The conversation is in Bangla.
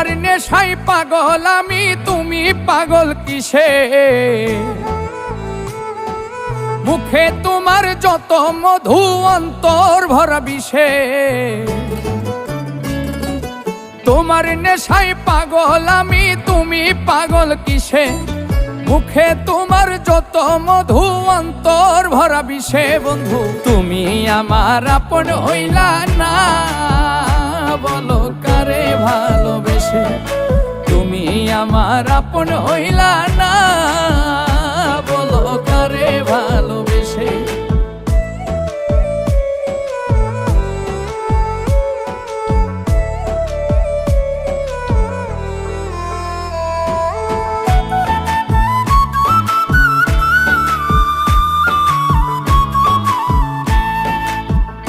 তোমার নেশায় পাগল আমি, তুমি পাগল কিসে? মুখে তোমার যত মধু অন্তর ভরা বিষে। তোমার নেশায় পাগল আমি, তুমি পাগল কিসে? মুখে তোমার যত মধু অন্তর ভরা বিষে। বন্ধু তুমি আমার আপন হইলা না, বলো কারে ভালোবেসে? তুমি আমার আপন হইলা না, বলো কারে ভালোবেসে?